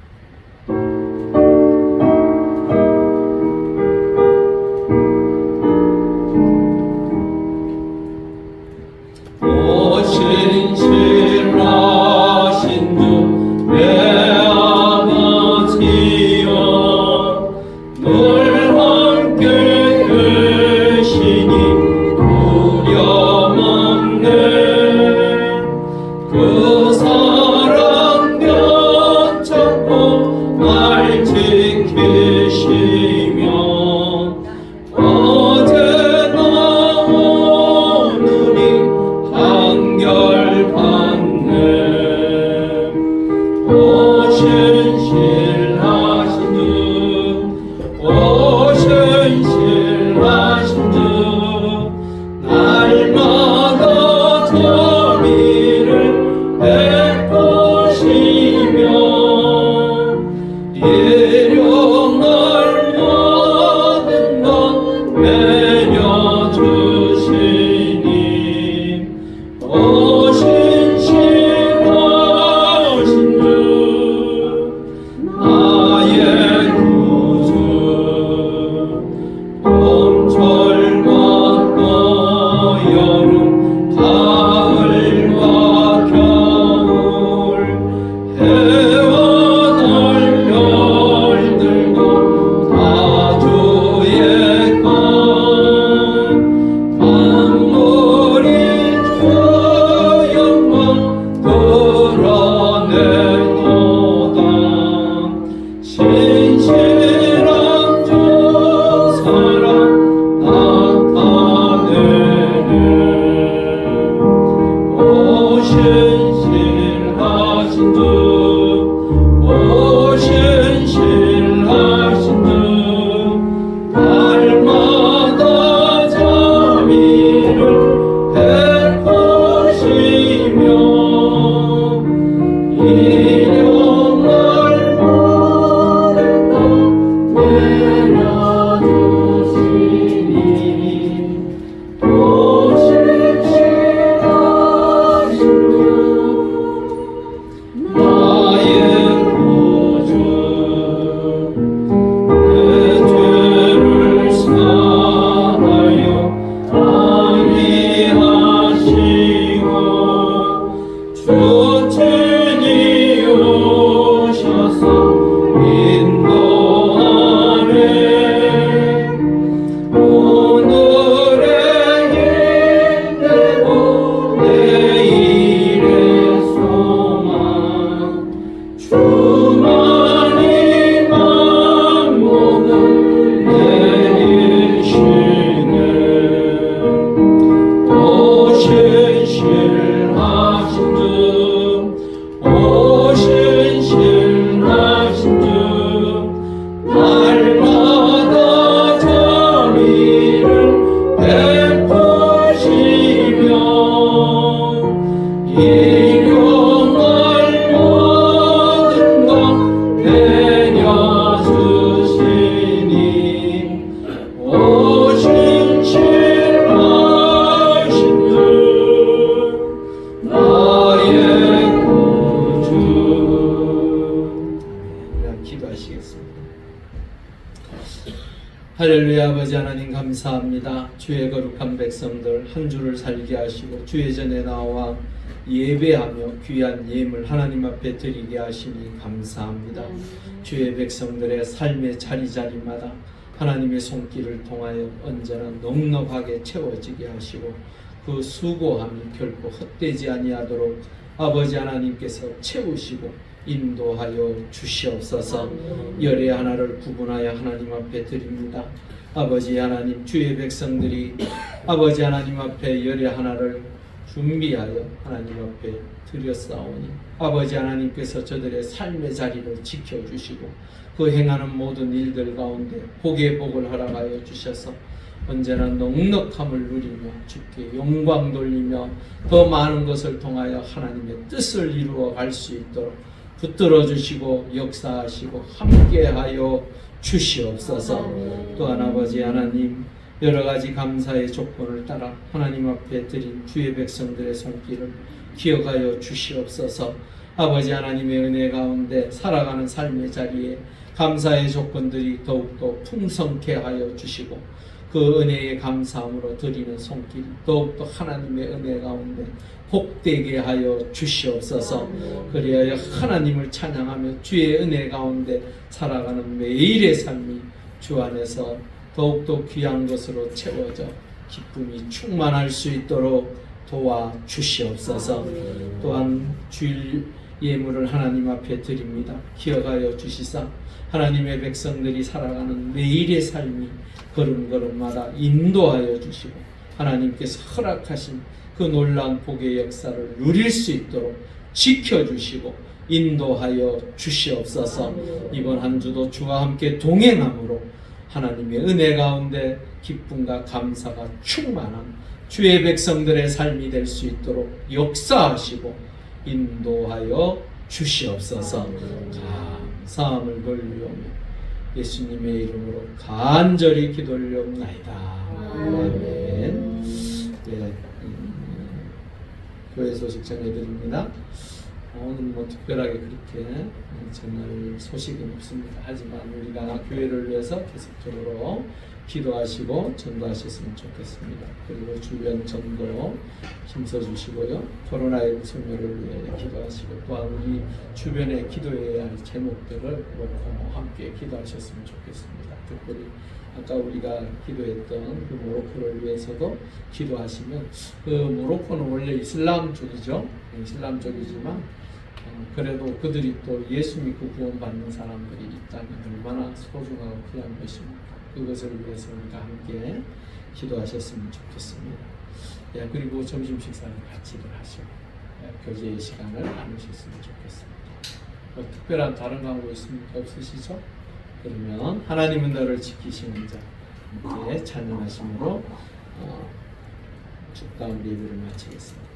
오신실하신 주 내 아버지여 늘 함께 계시니 두려움없네. 그 사랑 곁 잡고 신실하신 주 오신 신하신 주 날마다 자비를 베푸시며 일용할 모든 것 내려주시니 오신 신하신 주 나의 구주 내 죄를 사하여 안위하시고 주 친히 오셔서 인도하네 오늘의 힘내고 내일의 소망 주만이 만복을 내리시네 오신 신하신 주 오신 신하신 주 날마다 자비를 베푸시며 일용할 모든 것 내려주시니 오신 신하신 주 나의 구주. 기도하시겠습니다. 할렐루야. 아버지 하나님 감사합니다. 주의 거룩한 백성들 한 주를 살게 하시고 주의 전에 나와 예배하며 귀한 예물 하나님 앞에 드리게 하시니 감사합니다. 주의 백성들의 삶의 자리자리마다 하나님의 손길을 통하여 언제나 넉넉하게 채워지게 하시고 그 수고함이 결코 헛되지 아니하도록 아버지 하나님께서 채우시고 인도하여 주시옵소서. 열의 하나를 구분하여 하나님 앞에 드립니다. 아버지 하나님 주의 백성들이 아버지 하나님 앞에 열의 하나를 준비하여 하나님 앞에 드렸사오니 아버지 하나님께서 저들의 삶의 자리를 지켜주시고 그 행하는 모든 일들 가운데 복의 복을 허락하여 주셔서 언제나 넉넉함을 누리며 주께 영광 돌리며 더 많은 것을 통하여 하나님의 뜻을 이루어 갈 수 있도록 붙들어 주시고 역사하시고 함께하여 주시옵소서. 또한 아버지 하나님 여러 가지 감사의 조건을 따라 하나님 앞에 드린 주의 백성들의 손길을 기억하여 주시옵소서. 아버지 하나님의 은혜 가운데 살아가는 삶의 자리에 감사의 조건들이 더욱더 풍성케 하여 주시고 그 은혜에 감사함으로 드리는 손길 더욱더 하나님의 은혜 가운데 복되게 하여 주시옵소서. 그리하여 하나님을 찬양하며 주의 은혜 가운데 살아가는 매일의 삶이 주 안에서 더욱더 귀한 것으로 채워져 기쁨이 충만할 수 있도록 도와 주시옵소서. 또한 주일 예물을 하나님 앞에 드립니다. 기억하여 주시사 하나님의 백성들이 살아가는 매일의 삶이 걸음걸음마다 인도하여 주시고 하나님께서 허락하신 그 놀라운 복의 역사를 누릴 수 있도록 지켜주시고 인도하여 주시옵소서. 이번 한 주도 주와 함께 동행함으로 하나님의 은혜 가운데 기쁨과 감사가 충만한 주의 백성들의 삶이 될 수 있도록 역사하시고 인도하여 주시옵소서. 감사함을 돌리오며 예수님의 이름으로 간절히 기도하옵나이다. 아멘. 네, 교회 소식 전해드립니다. 오늘 뭐 특별하게 그렇게 전할 소식은 없습니다. 하지만 우리가 교회를 위해서 계속적으로 기도하시고 전도하셨으면 좋겠습니다. 그리고 주변 전도 힘써주시고요. 코로나19 소멸을 위해 기도하시고 또한 우리 주변에 기도해야 할 제목들을 놓고 함께 기도하셨으면 좋겠습니다. 특별히 아까 우리가 기도했던 그 모로코를 위해서도 기도하시면 그 모로코는 원래 이슬람 쪽이죠. 이슬람 쪽이지만 그래도 그들이 또 예수 믿고 구원받는 사람들이 있다면 얼마나 소중하고 귀한 것입니까? 그것을 위해서 우리가 함께 기도하셨으면 좋겠습니다. 그리고 점심 식사를 같이 하시고 교제의 시간을 나누셨으면 좋겠습니다. 뭐 특별한 다른 광고 있습니까? 없으시죠? 그러면 하나님은 너를 지키시는 자 이렇게 찬양하심으로 축가음 예배를 마치겠습니다.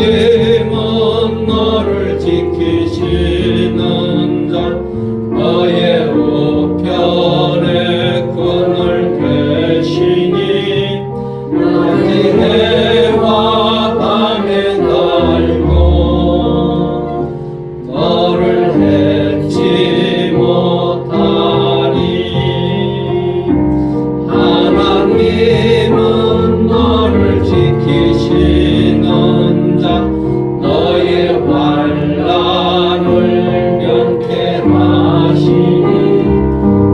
하나님은 너를 지키시는 자 너의 우편에 끈을 대시니 낮이 해와 밤에 달고 너를 해치 못하리. 하나님은 너를 지키시는 자 너의 환난을 면케하시니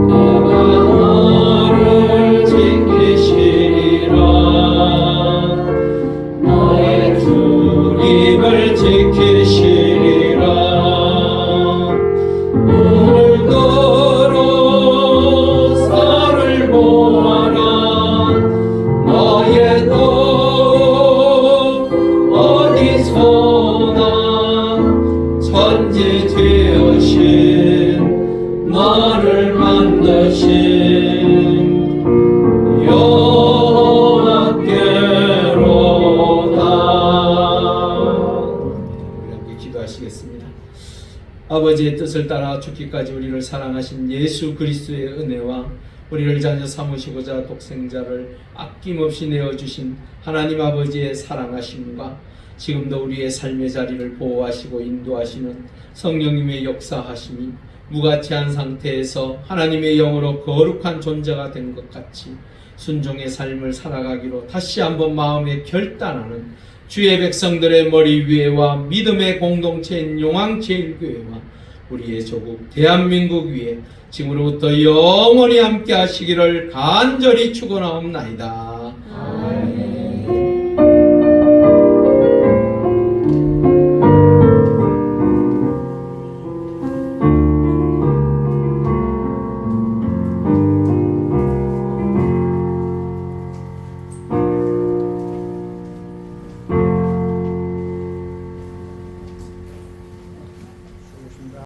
그가 너를 지키시리라. 너의 출입을 지키시리라. 오늘도로 살을 보아라. 너의 도 어디서나 천지 되으신 너를 만드신 여호와께로다. 우리 함께 기도하시겠습니다. 아버지의 뜻을 따라 죽기까지 우리를 사랑하신 예수 그리스도의 은혜와 우리를 자녀 삼으시고자 독생자를 아낌없이 내어주신 하나님 아버지의 사랑하심과 지금도 우리의 삶의 자리를 보호하시고 인도하시는 성령님의 역사하심이 무가치한 상태에서 하나님의 영으로 거룩한 존재가 된 것 같이 순종의 삶을 살아가기로 다시 한번 마음에 결단하는 주의 백성들의 머리 위에와 믿음의 공동체인 용왕제일교회와 우리의 조국 대한민국 위에 지금으로부터 영원히 함께 하시기를 간절히 축원하옵나이다.